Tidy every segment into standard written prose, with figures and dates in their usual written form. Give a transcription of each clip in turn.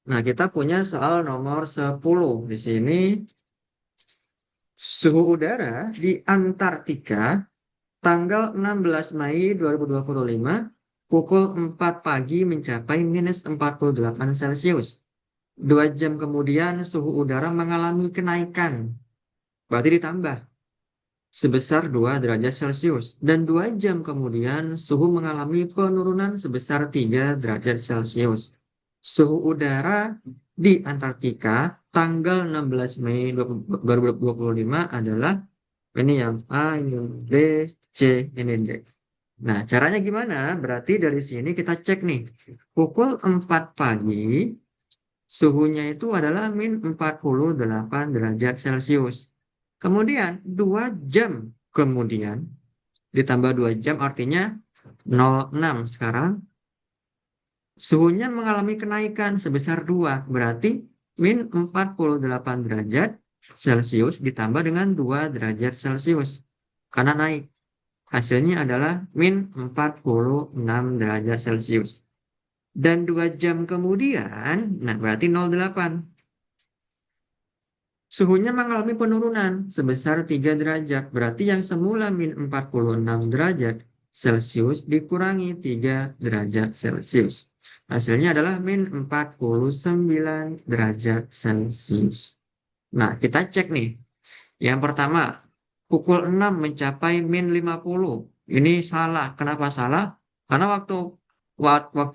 Nah, kita punya soal nomor 10. Di sini suhu udara di Antartika tanggal 16 Mei 2025 pukul 4 pagi mencapai minus 48 Celcius. 2 jam kemudian suhu udara mengalami kenaikan, berarti ditambah sebesar 2 derajat Celcius. Dan 2 jam kemudian suhu mengalami penurunan sebesar 3 derajat Celcius. Suhu udara di Antartika tanggal 16 Mei 2025 adalah ini yang A, ini yang B, C, ini D. Nah, caranya gimana? Berarti dari sini kita cek nih. Pukul 4 pagi, suhunya itu adalah min 48 derajat Celcius. Kemudian 2 jam kemudian ditambah 2 jam artinya 06 sekarang suhunya mengalami kenaikan sebesar 2 berarti min 48 derajat Celcius ditambah dengan 2 derajat Celcius karena naik. Hasilnya adalah min 46 derajat Celcius. Dan 2 jam kemudian, nah berarti 08. Suhunya mengalami penurunan sebesar 3 derajat. Berarti yang semula min 46 derajat Celcius dikurangi 3 derajat Celcius. Hasilnya adalah min 49 derajat Celcius. Nah, kita cek nih. Yang pertama, pukul 6 mencapai min 50. Ini salah. Kenapa salah? Karena waktu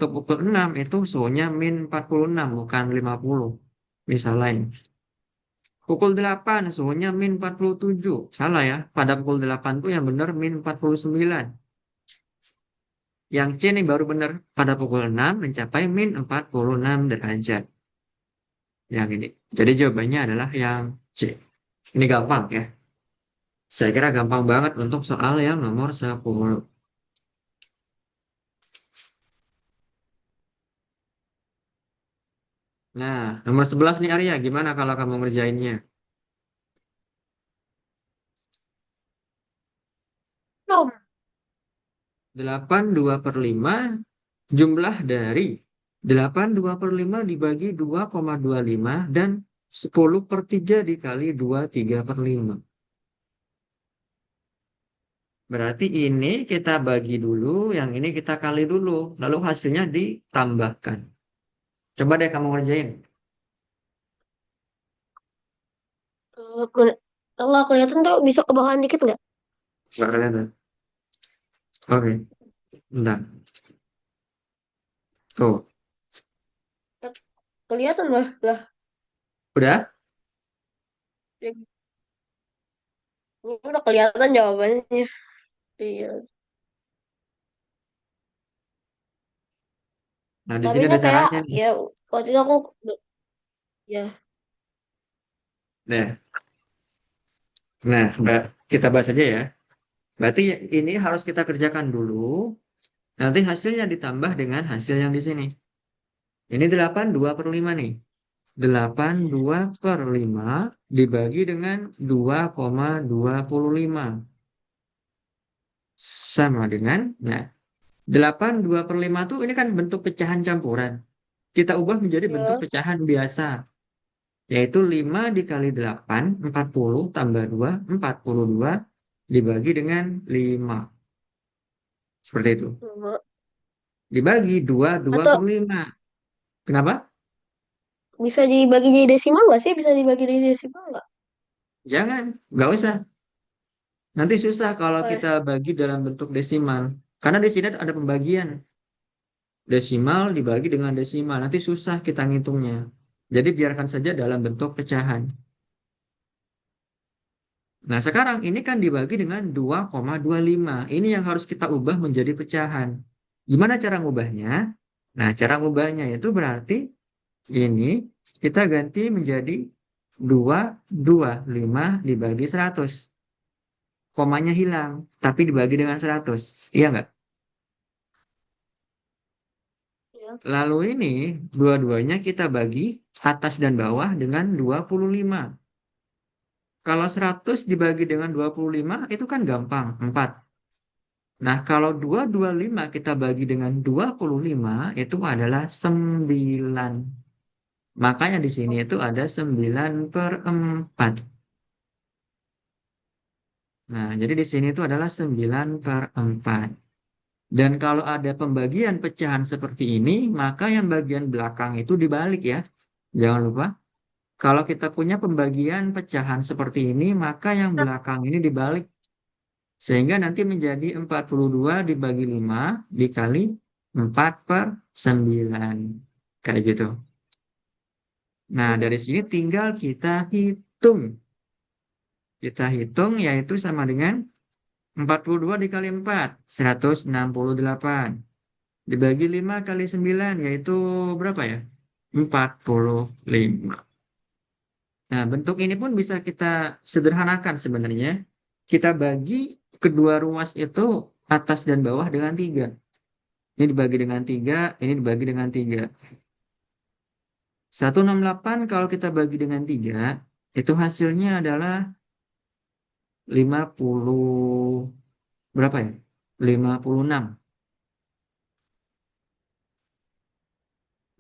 pukul 6 itu suhunya min 46 bukan 50. Misalnya. Pukul 8 suhunya min 47. Salah ya. Pada pukul 8 tuh yang benar min 49. Yang C nih baru benar. Pada pukul 6 mencapai min 46 derajat. Yang ini. Jadi jawabannya adalah yang C. Ini gampang ya. Saya kira gampang banget untuk soal yang nomor 10. Nah, nomor 11 nih Arya. Gimana kalau kamu ngerjainnya? Belum. 82/5 jumlah dari 82/5 dibagi 2,25 dan 10/3 dikali 23/5. Berarti ini kita bagi dulu, yang ini kita kali dulu, lalu hasilnya ditambahkan. Coba deh kamu ngerjain. Kalau kelihatan tuh bisa ke bawahan dikit nggak? Nggak kelihatan. Oke, bentar. Tuh, Kelihatan lah. Lah, udah? ya, udah kelihatan jawabannya. Iya. Nah, di Tapi sini ini ada kayak caranya nih. ya waktu itu aku ya Nah, nah, kita bahas aja ya. Berarti ini harus kita kerjakan dulu. Nanti hasilnya ditambah dengan hasil yang di sini. Ini 82/5 nih. 82/5 dibagi dengan 2,25. Sama dengan, nah, 82/5 tuh ini kan bentuk pecahan campuran. Kita ubah menjadi bentuk ya pecahan biasa. Yaitu 5 dikali 8, 40 tambah 2, 42 dibagi dengan 5. Seperti itu. Dibagi 2, atau 25. Kenapa? bisa dibagi jadi desimal nggak sih? Bisa dibagi jadi desimal nggak? Jangan, nggak usah. Nanti susah kalau Oh, kita ya. bagi dalam bentuk desimal. Karena di sini ada pembagian. Desimal dibagi dengan desimal. Nanti susah kita ngitungnya. Jadi biarkan saja dalam bentuk pecahan. Nah, sekarang ini kan dibagi dengan 2,25. Ini yang harus kita ubah menjadi pecahan. Gimana cara ngubahnya? Nah, cara ngubahnya itu berarti ini kita ganti menjadi 2,25 dibagi 100. Komanya hilang, tapi dibagi dengan 100. Iya nggak? Ya. Lalu ini dua-duanya kita bagi atas dan bawah dengan 25. Kalau 100 dibagi dengan 25 itu kan gampang, 4. Nah, kalau 225 kita bagi dengan 25 itu adalah 9. Makanya di sini itu ada 9/4. Nah, jadi di sini itu adalah 9/4. Dan kalau ada pembagian pecahan seperti ini, maka yang bagian belakang itu dibalik ya. Jangan lupa, kalau kita punya pembagian pecahan seperti ini, maka yang belakang ini dibalik. Sehingga nanti menjadi 42 dibagi 5 dikali 4/9. Kayak gitu. Nah, dari sini tinggal kita hitung. Kita hitung yaitu sama dengan 42 dikali 4, 168. Dibagi 5 kali 9 yaitu berapa ya? 45. Nah, bentuk ini pun bisa kita sederhanakan sebenarnya. Kita bagi kedua ruas itu atas dan bawah dengan 3. Ini dibagi dengan 3, ini dibagi dengan 3. 168 kalau kita bagi dengan 3, itu hasilnya adalah 50, berapa ya? 56.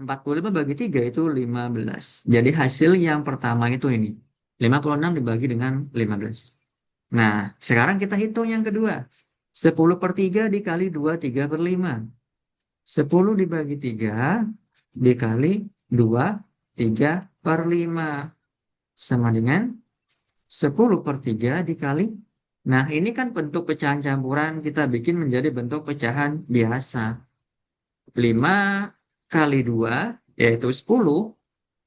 45 bagi 3 itu 15. Jadi hasil yang pertama itu ini. 56 dibagi dengan 15. Nah, sekarang kita hitung yang kedua. 10/3 dikali 2, 3/5. 10 dibagi 3 dikali 2, 3/5. Sama dengan 10/3 dikali. Nah, ini kan bentuk pecahan campuran kita bikin menjadi bentuk pecahan biasa. 5 kali 2 yaitu 10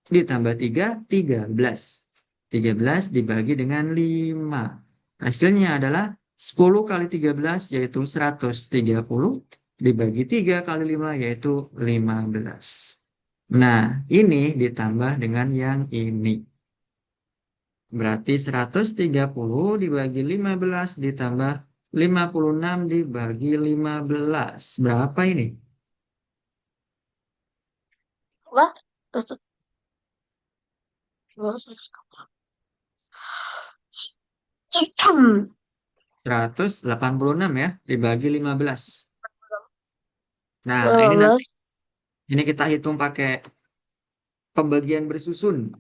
ditambah 3, 13. 13 dibagi dengan 5. Hasilnya adalah 10 kali 13 yaitu 130 dibagi 3 kali 5 yaitu 15. Nah, ini ditambah dengan yang ini. Berarti 130 dibagi 15 ditambah 56 dibagi 15. Berapa ini? Apa? Terus, terus, 186 ya dibagi 15. Nah, ini nanti 15. ini kita hitung pakai pembagian bersusun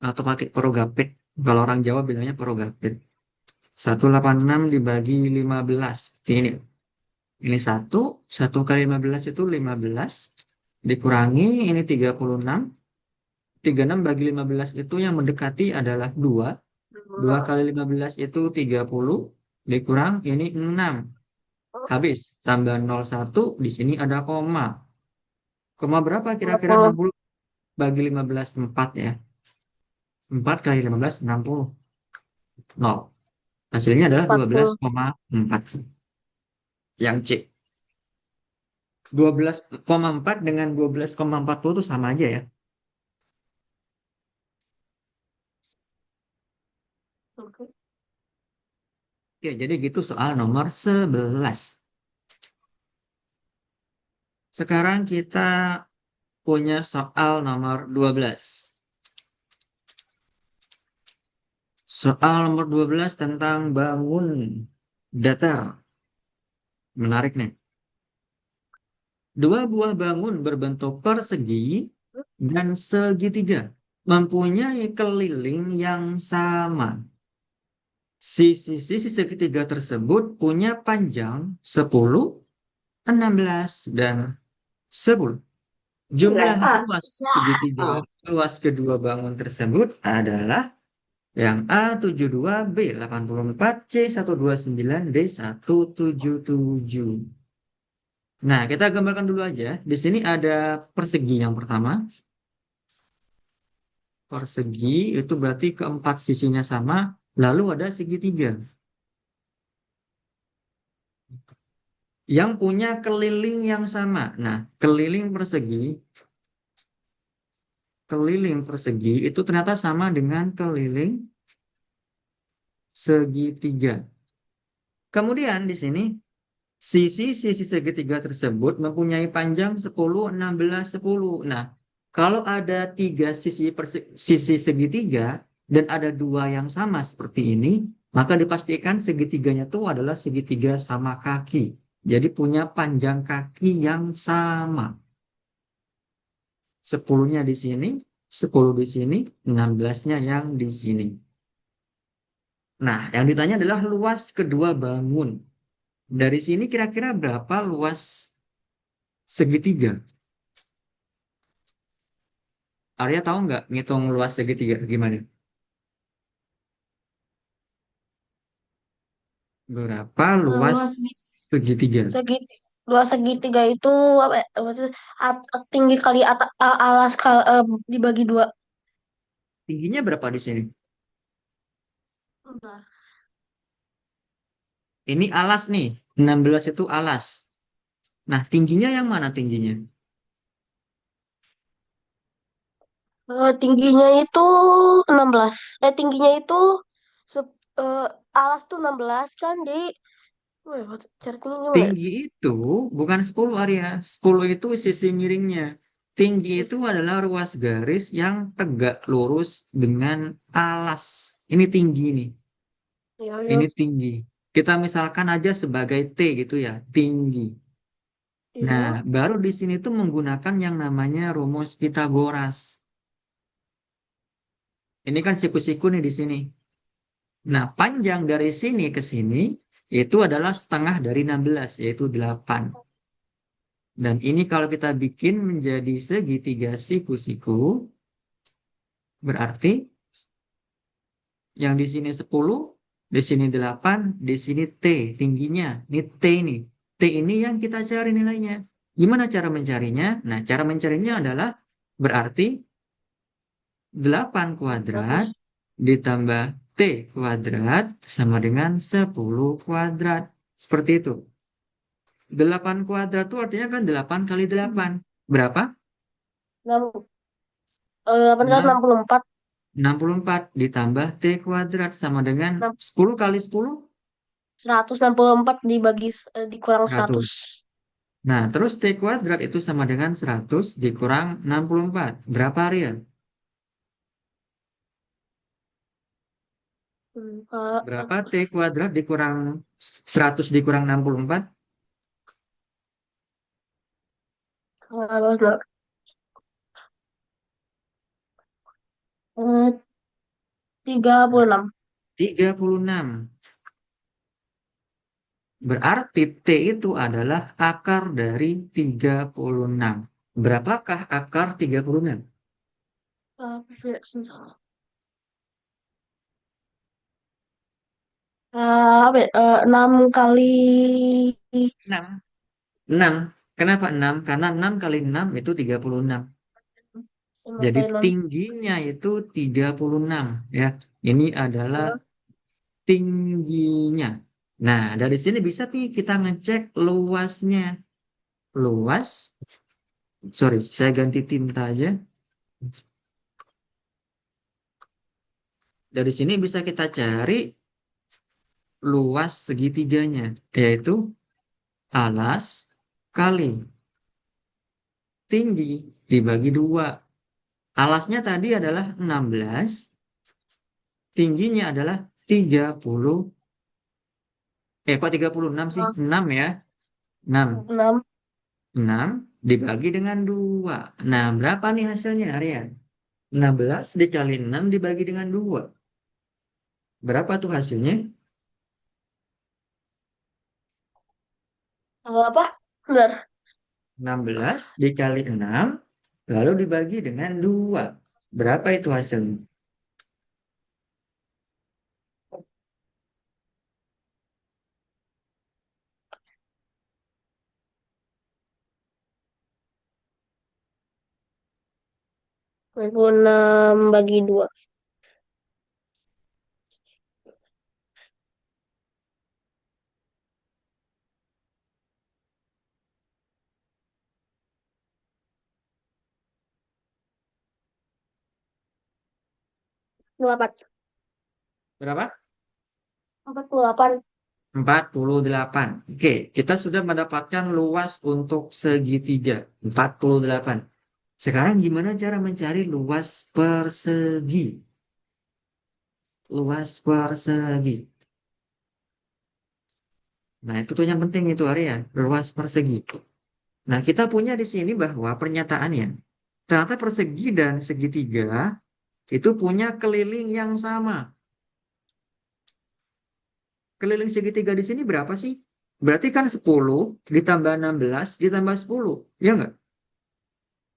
atau pakai Progapit. Kalau orang Jawa bilangnya Progapit. 186 dibagi 15. Seperti ini. Ini 1 kali 15 itu 15. Dikurangi ini 36. 36 bagi 15 itu yang mendekati adalah 2. 2 kali 15 itu 30. Dikurang ini 6. Habis. Tambah 01. Di sini ada koma. Koma berapa kira-kira 50. 60 bagi 15? 4 ya. 4 kali 15, 60. 0. Hasilnya adalah 40. 12,4. Yang C. 12,4 dengan 12,40 itu sama aja ya. Oke. Oke, jadi gitu soal nomor 11. Sekarang kita punya soal nomor 12. Soal nomor 12 tentang bangun datar. Menarik nih. Dua buah bangun berbentuk persegi dan segitiga mempunyai keliling yang sama. Sisi-sisi segitiga tersebut punya panjang 10, 16, dan 10. Jumlah ruas segitiga luas kedua bangun tersebut adalah yang A 72, B 84, C 129, D 177. Nah, kita gambarkan dulu aja. Di sini ada persegi yang pertama. Persegi itu berarti keempat sisinya sama, lalu ada segitiga yang punya keliling yang sama. Nah, keliling persegi itu ternyata sama dengan keliling segitiga. Kemudian di sini sisi-sisi segitiga tersebut mempunyai panjang 10, 16, 10. Nah, kalau ada tiga sisi segitiga dan ada dua yang sama seperti ini, maka dipastikan segitiganya itu adalah segitiga sama kaki. Jadi punya panjang kaki yang sama. 10-nya di sini, 10 di sini, 16-nya yang di sini. Nah, yang ditanya adalah luas kedua bangun. Dari sini kira-kira berapa luas segitiga? Arya tahu nggak ngitung luas segitiga gimana? Berapa luas Luas segitiga? segitiga, luas segitiga itu apa ya? Maksudnya tinggi kali alas dibagi dua. Tingginya berapa di sini? Bentar. Ini alas nih, 16 itu alas. Nah, tingginya yang mana tingginya? Tingginya itu 16. Tingginya itu sep- eh, alas tuh 16 kan, jadi wah, cara tinggi gimana? Tinggi itu bukan 10 Arya. 10 itu sisi miringnya. Tinggi itu adalah ruas garis yang tegak lurus dengan alas. Ini tinggi nih. Ya, Ini ya. tinggi. Kita misalkan aja sebagai T gitu ya, tinggi. Nah, Iya. baru di sini tuh menggunakan yang namanya rumus Pitagoras. Ini kan siku-siku nih di sini. Nah, panjang dari sini ke sini itu adalah setengah dari 16, yaitu 8. Dan ini kalau kita bikin menjadi segitiga siku-siku, berarti yang di sini 10, di sini 8, di sini T tingginya. Ini T ini. T ini yang kita cari nilainya. Gimana cara mencarinya? Nah, cara mencarinya adalah berarti 8 kuadrat 100. ditambah T kuadrat sama dengan 10 kuadrat. Seperti itu. 8 kuadrat itu artinya kan 8 kali 8. Berapa? 864. 64 ditambah T kuadrat sama dengan 10 kali 10, 164 dikurang 100. 100. Nah, terus T kuadrat itu sama dengan 100 dikurang 64. Berapa, Rian? Berapa T kuadrat dikurang 100 dikurang 64? Eh, 36. 36. Berarti T itu adalah akar dari 36. Berapakah akar 36? Apa ya? 6 kali 6. 6. Kenapa 6? Karena 6 kali 6 itu 36. 5 Jadi kali 6. tingginya itu 36 ya. Ini adalah Ya. tingginya. Nah, dari sini bisa nih kita ngecek luasnya. Luas, sorry, saya ganti tinta aja. Dari sini bisa kita cari luas segitiganya, yaitu alas kali tinggi dibagi 2. Alasnya tadi adalah 16, tingginya adalah 30. Kok 36 sih? 6 ya. 6. 6. 6 dibagi dengan 2. Nah, berapa nih hasilnya, Aryan? 16 dikali 6 dibagi dengan 2. Berapa tuh hasilnya? Apa? Benar. 16 dikali 6 lalu dibagi dengan 2. Berapa itu hasilnya? 26 bagi 2. 28. Berapa? 48. 48. Oke, kita sudah mendapatkan luas untuk segitiga. 48. Sekarang gimana cara mencari luas persegi? Luas persegi. Nah, itu tuh yang penting itu area, luas persegi. Nah, kita punya di sini bahwa pernyataannya. Ternyata persegi dan segitiga itu punya keliling yang sama. Keliling segitiga di sini berapa sih? Berarti kan 10 ditambah 16 ditambah 10. Iya nggak?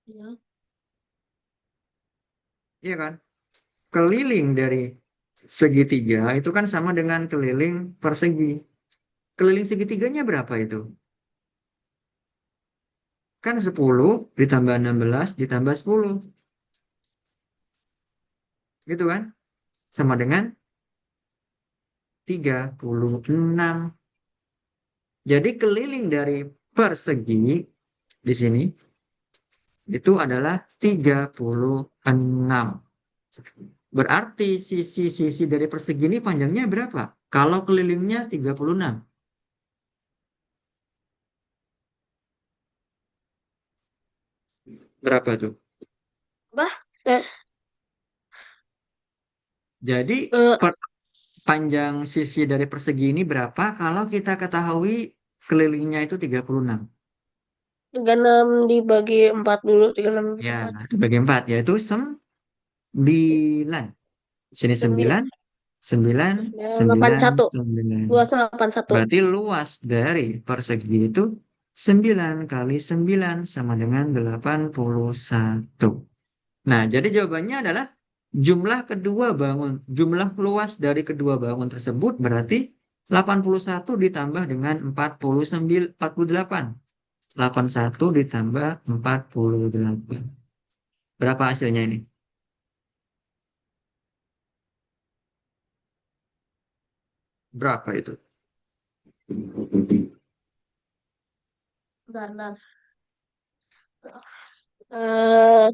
Ya. Iya kan? Keliling dari segitiga itu kan sama dengan keliling persegi. Keliling segitiganya berapa itu? Kan 10 ditambah 16 ditambah 10. Gitu kan? Sama dengan 36. Jadi keliling dari persegi di sini itu adalah 36. Berarti sisi-sisi dari persegi ini panjangnya berapa? Kalau kelilingnya 36. Berapa tuh? Bah, eh, Jadi eh, panjang sisi dari persegi ini berapa kalau kita ketahui kelilingnya itu 36? 36 dibagi 4 dulu, 36 dibagi Ya, 4. dibagi 4 yaitu 9. Sini 9. 9, 9, 9, 81. 9. Luasnya 81. Berarti luas dari persegi itu 9 kali 9 sama dengan 81. Nah, jadi jawabannya adalah jumlah luas dari kedua bangun tersebut berarti 81 ditambah dengan 49, 48. 81 ditambah 48. Berapa hasilnya ini? Berapa itu? Bentar. Eh,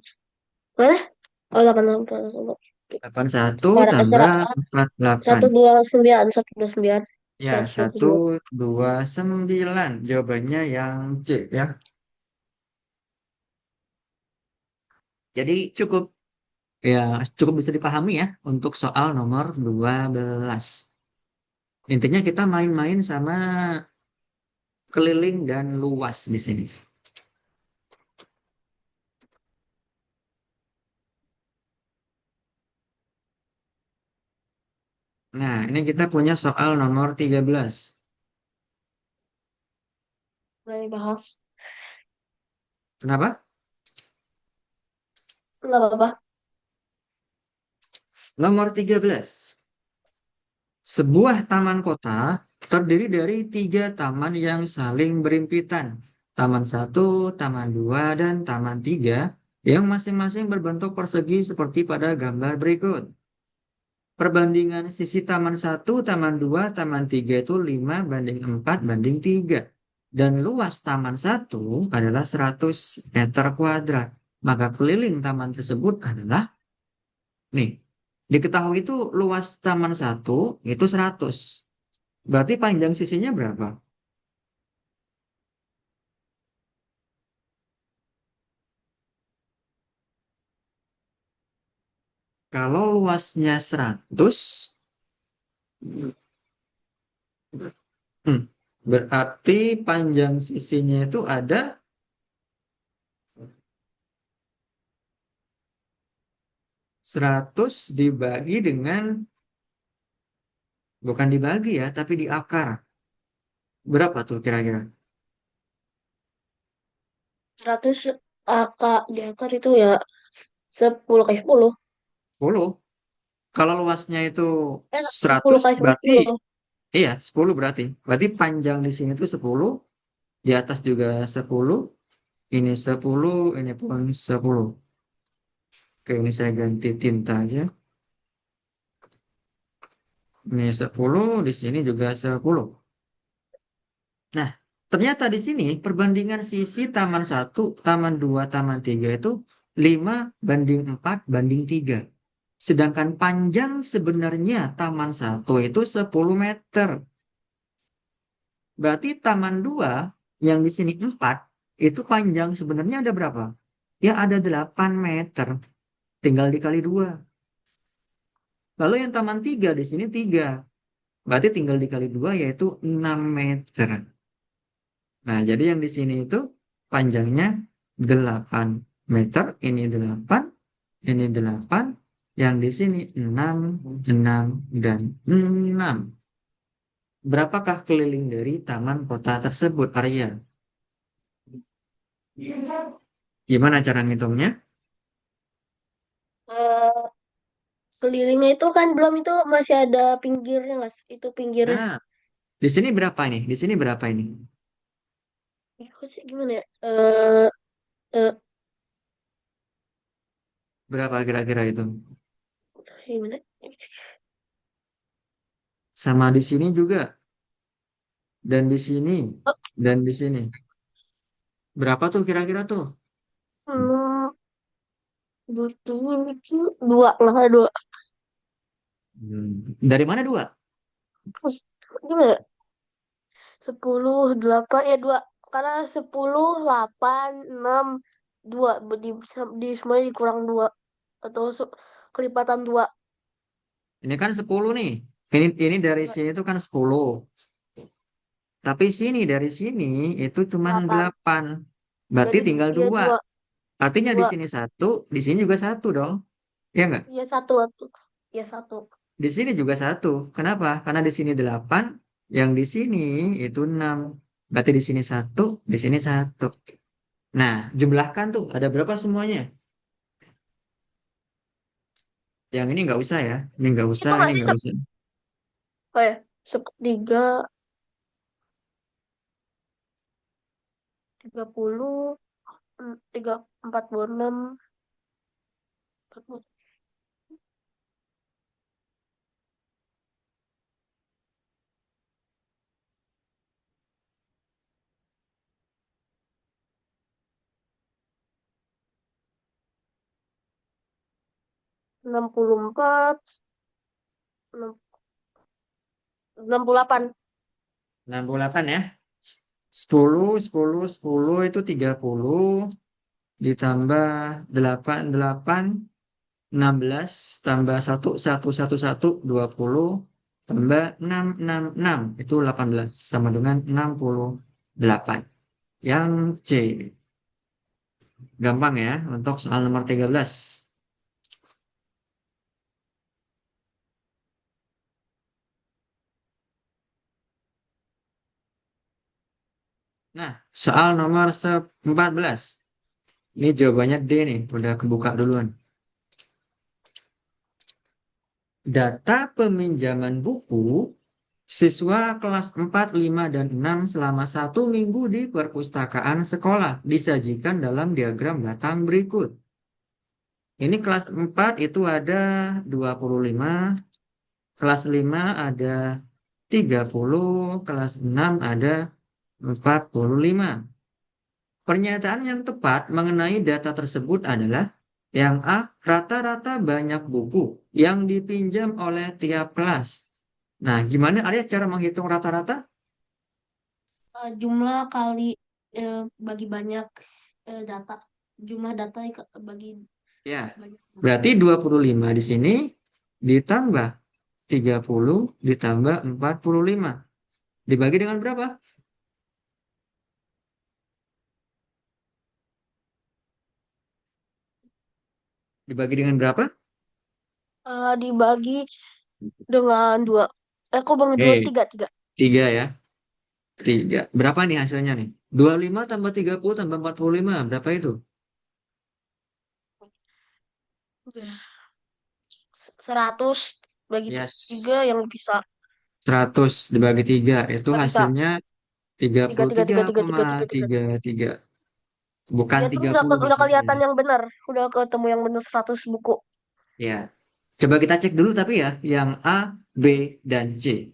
mana? Oh, 88. 81 Sekarang tambah 48. 129, 129. Ya, 129. 129. Jawabannya yang C ya. Jadi ya cukup bisa dipahami ya untuk soal nomor 12. Intinya kita main-main sama keliling dan luas di sini. Nah, ini kita punya soal nomor 13. Mulai bahas. Kenapa? Nggak apa-apa. Nomor 13. Sebuah taman kota terdiri dari 3 taman yang saling berimpitan. Taman 1, Taman 2, dan Taman 3 yang masing-masing berbentuk persegi seperti pada gambar berikut. Perbandingan sisi Taman 1, Taman 2, Taman 3 itu 5 banding 4 banding 3. Dan luas Taman 1 adalah 100 meter kuadrat. Maka keliling taman tersebut adalah, nih, diketahui itu luas Taman 1 itu 100. Berarti panjang sisinya berapa? Kalau luasnya 100, hmm, berarti panjang sisinya itu ada 100 dibagi dengan, bukan dibagi ya, tapi diakar. Berapa tuh kira-kira? 100 AK di akar itu ya 10 kali 10. 10. Kalau luasnya itu 10 100 kali berarti 10. iya 10 berarti. Berarti panjang di sini tuh 10, di atas juga 10, ini 10, ini pun 10. Oke, ini saya ganti tinta aja. Ini 10, di sini juga 10. Nah, ternyata di sini perbandingan sisi Taman 1, Taman 2, Taman 3 itu 5 banding 4 banding 3. Sedangkan panjang sebenarnya Taman 1 itu 10 meter. Berarti Taman 2 yang di sini 4 itu panjang sebenarnya ada berapa? Ya ada 8 meter. Tinggal dikali 2. Lalu yang Taman 3 di sini 3. Berarti tinggal dikali 2 yaitu 6 meter. Nah, jadi yang di sini itu panjangnya 8 meter, ini 8, ini 8, yang di sini 6, 6, dan 6. Berapakah keliling dari taman kota tersebut, Arya? Gimana cara ngitungnya? Eh, Kelilingnya itu kan belum itu masih ada pinggirnya mas. Itu pinggirnya. Nah, di sini berapa nih? Di sini berapa ini? Itu sih gimana ya? Eh, Berapa kira-kira itu? Gimana? Sama di sini juga, dan di sini, Oh, dan di sini. Berapa tuh kira-kira tuh? hmm, itu dua lah dua. Dari mana dua? Wih, gimana? 10, 8 ya dua. Karena 10, 8, 6, 2 di semuanya dikurang dua atau kelipatan dua. Ini kan 10 nih. Ini dari sini tuh kan 10. Tapi sini dari sini itu cuman 8. 8. Berarti Jadi tinggal ya dua. dua, Artinya di dua. sini satu, di sini juga satu dong. Ya nggak? Ya satu waktu. Ya satu. Di sini juga satu. Kenapa? Karena di sini 8, yang di sini itu 6. Berarti di sini satu, di sini satu. Nah, jumlahkan tuh ada berapa semuanya? Yang ini nggak usah ya. Ini nggak usah, Itu ini masih nggak usah. apa ya? Tiga, 30, tiga, 46, 64, 68. 68 ya. 10, 10, 10 itu 30. Ditambah 8, 8, 16, tambah satu, satu, satu, satu, 20, tambah 6, 6, 6, itu 18, sama dengan 68. Yang C, gampang ya, untuk soal nomor 13. Nah, soal nomor 14. Ini jawabannya D nih, udah kebuka duluan. Data peminjaman buku siswa kelas 4, 5, dan 6 selama 1 minggu di perpustakaan sekolah disajikan dalam diagram batang berikut. Ini kelas 4 itu ada 25, kelas 5 ada 30, kelas 6 ada 45. Pernyataan yang tepat mengenai data tersebut adalah yang A, rata-rata banyak buku yang dipinjam oleh tiap kelas. Nah, gimana Arya cara menghitung rata-rata? Jumlah kali eh, bagi banyak data. Jumlah data bagi Ya, banyak data. berarti 25 di sini ditambah 30 ditambah 45. Dibagi dengan berapa? Dibagi dengan berapa? Dibagi dengan dua. Aku bagi dua, Eh, tiga, tiga. 3 ya. 3. Berapa nih hasilnya nih? 25 tambah 30 tambah 45. Berapa itu? 100 bagi tiga Yes. yang bisa. 100 dibagi 3. Itu Nggak bisa. hasilnya tiga Tiga, puluh tiga, tiga tiga, tiga, tiga, koma tiga, tiga. tiga tiga. Bukan Ya terus 30 di udah sini ya. kelihatan yang benar. Udah ketemu yang benar 100 buku. Ya. Coba kita cek dulu tapi ya, yang A, B, dan C.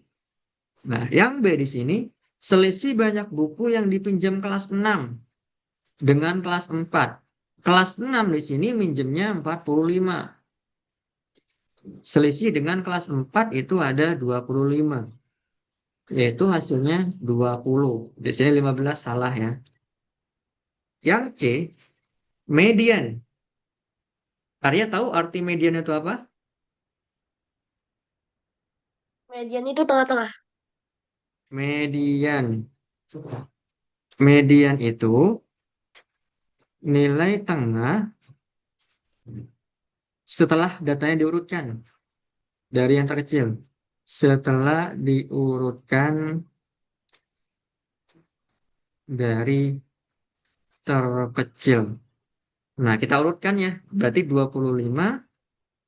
Nah, yang B di sini selisih banyak buku yang dipinjam kelas 6 dengan kelas 4. Kelas 6 di sini minjemnya 45. Selisih dengan kelas 4 itu ada 25. Yaitu hasilnya 20. Di sini 15 salah ya. Yang C, median. Arya tahu arti median itu apa? Median itu tengah-tengah. Median. Median itu nilai tengah setelah datanya diurutkan dari yang terkecil. Setelah diurutkan dari terkecil. Nah, kita urutkan ya. Berarti 25,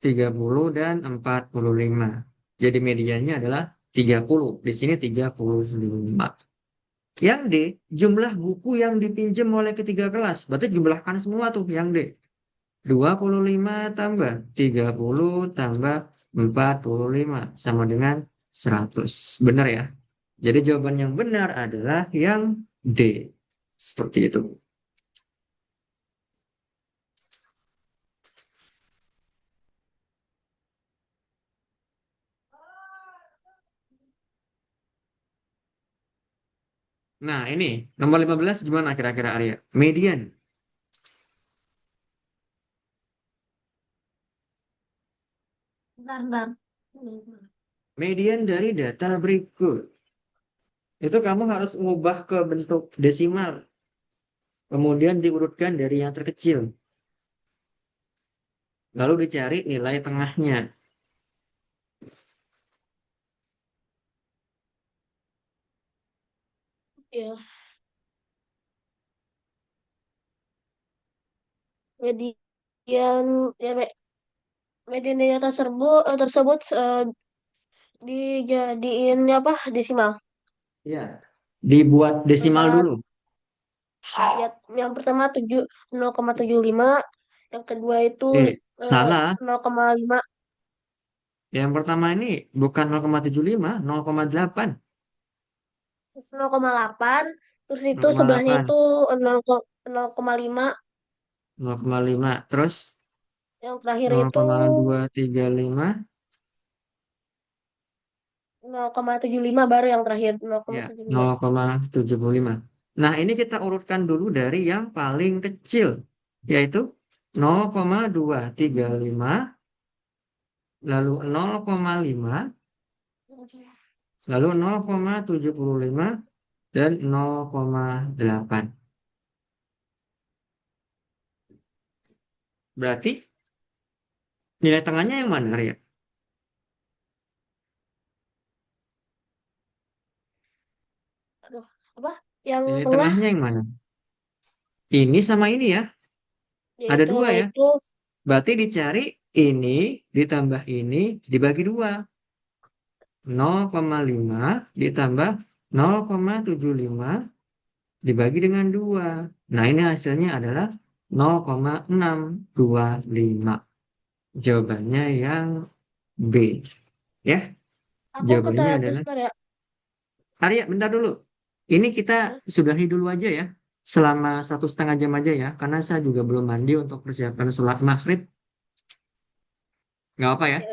30, dan 45. Jadi mediannya adalah 30. Di sini 35. Yang D, jumlah buku yang dipinjam oleh ketiga kelas. Berarti jumlahkan semua tuh yang D. 25 tambah 30 tambah 45 sama dengan 100. Benar ya? Jadi jawaban yang benar adalah yang D. Seperti itu. Nah, ini nomor 15 gimana kira-kira Arya? Median. Bentar, bentar. Median dari data berikut. Itu kamu harus mengubah ke bentuk desimal. Kemudian diurutkan dari yang terkecil. Lalu dicari nilai tengahnya. Ya, median ya median data tersebut dijadiin apa desimal. Ya, dibuat desimal Tempat dulu. ya, yang pertama 0,75, yang kedua itu eh, Salah. 0,5, Yang pertama ini bukan 0,75, 0,8. 0,8, terus itu sebelahnya 0,8, itu 0,5, 0,5. Terus yang terakhir itu 0,235. 0,75 baru yang terakhir Ya, 0,75. 0,75. Nah, ini kita urutkan dulu dari yang paling kecil, yaitu 0,235, lalu 0,5, lalu 0,75, dan 0,8. Berarti nilai tengahnya yang mana, ya? Aduh, apa? Yang Nilai tengah, tengahnya yang mana? Ini sama ini ya, ada yaitu dua tengah ya. itu Berarti dicari ini ditambah ini dibagi dua. 0,5 ditambah 0,75 dibagi dengan 2. Nah, ini hasilnya adalah 0,625. Jawabannya yang B. Ya, aku kata jawabannya terus adalah bentar ya. Arya, bentar dulu. Ini kita Hah? sudahi dulu aja ya. Selama 1,5 jam aja ya. Karena saya juga belum mandi untuk persiapan sholat maghrib. Nggak apa ya? Ya